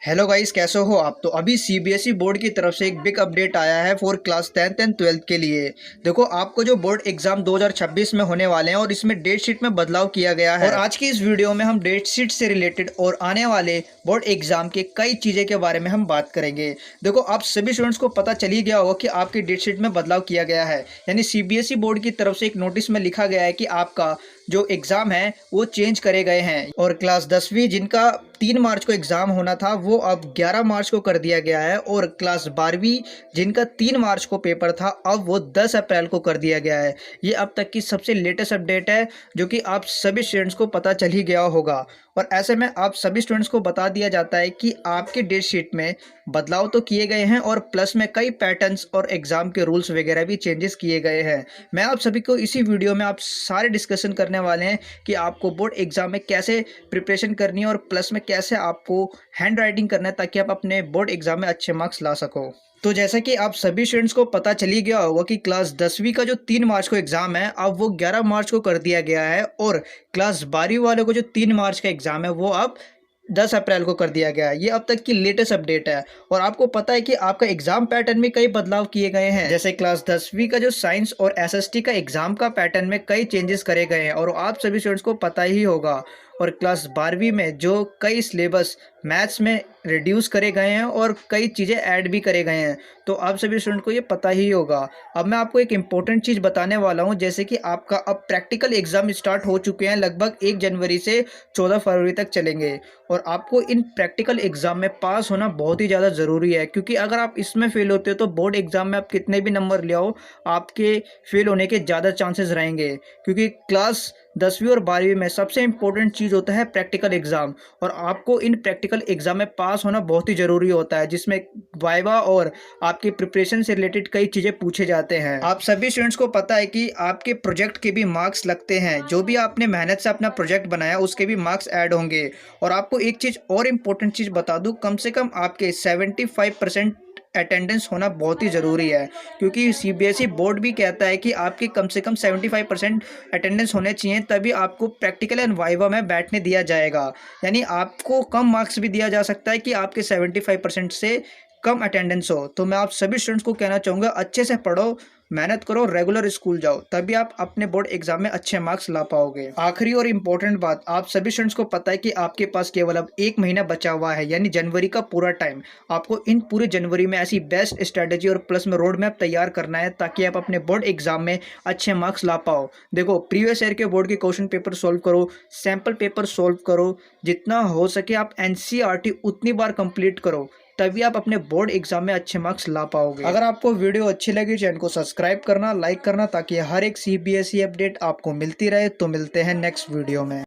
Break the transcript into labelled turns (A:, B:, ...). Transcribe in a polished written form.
A: Hello guys, कैसे हो आप। तो अभी सीबीएसई बोर्ड की तरफ से एक बिग अपडेट आया है for class 10th and 12th के लिए। देखो, आपको जो बोर्ड एग्जाम 2026 में होने वाले हैं और इसमें डेट शीट में बदलाव किया गया है। और आज की इस वीडियो में हम डेट शीट से रिलेटेड और आने वाले बोर्ड एग्जाम के कई चीज़ें के बारे में हम बात करेंगे। देखो, आप सभी स्टूडेंट्स को पता चल ही गया होगा कि आपकी डेट शीट में बदलाव किया गया है। यानी सीबीएसई बोर्ड की तरफ से एक नोटिस में लिखा गया है कि आपका जो एग्ज़ाम है वो चेंज करे गए हैं। और क्लास 10वीं जिनका 3 मार्च को एग्ज़ाम होना था वो अब 11 मार्च को कर दिया गया है। और क्लास 12वीं जिनका 3 मार्च को पेपर था अब वो 10 अप्रैल को कर दिया गया है। ये अब तक की सबसे लेटेस्ट अपडेट है जो कि आप सभी स्टूडेंट्स को पता चल ही गया होगा। और ऐसे में आप सभी स्टूडेंट्स को बता दिया जाता है कि आपके डेट शीट में बदलाव तो किए गए हैं और प्लस में कई पैटर्न्स और एग्ज़ाम के रूल्स वगैरह भी चेंजेस किए गए हैं। मैं आप सभी को इसी वीडियो में आप सारे डिस्कशन करने वाले हैं कि आपको बोर्ड एग्ज़ाम में कैसे प्रिपरेशन करनी है और प्लस में कैसे आपको हैंड राइटिंग करना है ताकि आप अपने बोर्ड एग्ज़ाम में अच्छे मार्क्स ला सको। तो जैसा कि आप सभी स्टूडेंट्स को पता चली गया होगा कि क्लास 10वीं का जो 3 मार्च को एग्ज़ाम है अब वो 11 मार्च को कर दिया गया है। और क्लास 12वीं वालों को जो 3 मार्च का एग्ज़ाम है वो अब 10 अप्रैल को कर दिया गया है। ये अब तक की लेटेस्ट अपडेट है। और आपको पता है कि आपका एग्जाम पैटर्न में कई बदलाव किए गए हैं। जैसे क्लास 10वीं का जो साइंस और एसएसटी का एग्जाम का पैटर्न में कई चेंजेस करे गए हैं और आप सभी स्टूडेंट्स को पता ही होगा। और क्लास 12वीं में जो कई सिलेबस मैथ्स में रिड्यूस करे गए हैं और कई चीज़ें ऐड भी करे गए हैं, तो आप सभी स्टूडेंट को ये पता ही होगा। अब मैं आपको एक इम्पोर्टेंट चीज़ बताने वाला हूँ, जैसे कि आपका अब प्रैक्टिकल एग्जाम स्टार्ट हो चुके हैं, लगभग 1 जनवरी से 14 फरवरी तक चलेंगे। और आपको इन प्रैक्टिकल एग्जाम में पास होना बहुत ही ज़्यादा ज़रूरी है, क्योंकि अगर आप इसमें फेल होते हो तो बोर्ड एग्जाम में आप कितने भी नंबर ले आओ आपके फेल होने के ज़्यादा चांसेस रहेंगे। क्योंकि क्लास 10वीं और 12वीं में सबसे इंपॉर्टेंट चीज़ होता है प्रैक्टिकल एग्जाम, और आपको इन प्रैक्टिकल एग्जाम में पास होना बहुत ही ज़रूरी होता है, जिसमें वाइवा और आपकी प्रिपरेशन से रिलेटेड कई चीज़ें पूछे जाते हैं। आप सभी स्टूडेंट्स को पता है कि आपके प्रोजेक्ट के भी मार्क्स लगते हैं। जो भी आपने मेहनत से अपना प्रोजेक्ट बनाया उसके भी मार्क्स ऐड होंगे। और आपको एक चीज़ और इम्पोर्टेंट चीज़ बता दूं, कम से कम आपके 75% अटेंडेंस होना बहुत ही ज़रूरी है, क्योंकि सीबीएसई बोर्ड भी कहता है कि आपके कम से कम 75% अटेंडेंस होने चाहिए, तभी आपको प्रैक्टिकल एंड वाइवा में बैठने दिया जाएगा। यानी आपको कम मार्क्स भी दिया जा सकता है कि आपके 75% से कम अटेंडेंस हो। तो मैं आप सभी स्टूडेंट्स को कहना चाहूँगा, अच्छे से पढ़ो, मेहनत करो, रेगुलर स्कूल जाओ, तभी आप अपने बोर्ड एग्जाम में अच्छे मार्क्स ला पाओगे। आखिरी और इम्पोर्टेंट बात, आप सभी स्टूडेंट्स को पता है कि आपके पास केवल अब 1 महीना बचा हुआ है, यानी जनवरी का पूरा टाइम। आपको इन पूरे जनवरी में ऐसी बेस्ट स्ट्रेटेजी और प्लस में रोड मैप तैयार करना है ताकि आप अपने बोर्ड एग्जाम में अच्छे मार्क्स ला पाओ। देखो, प्रीवियस ईयर के बोर्ड के क्वेश्चन पेपर सोल्व करो, सैम्पल पेपर सोल्व करो, जितना हो सके आप एनसीईआरटी उतनी बार कंप्लीट करो, तभी आप अपने बोर्ड एग्जाम में अच्छे मार्क्स ला पाओगे। अगर आपको वीडियो अच्छी लगी, चैनल को सब्सक्राइब करना, लाइक करना, ताकि हर एक सीबीएसई अपडेट आपको मिलती रहे। तो मिलते हैं नेक्स्ट वीडियो में।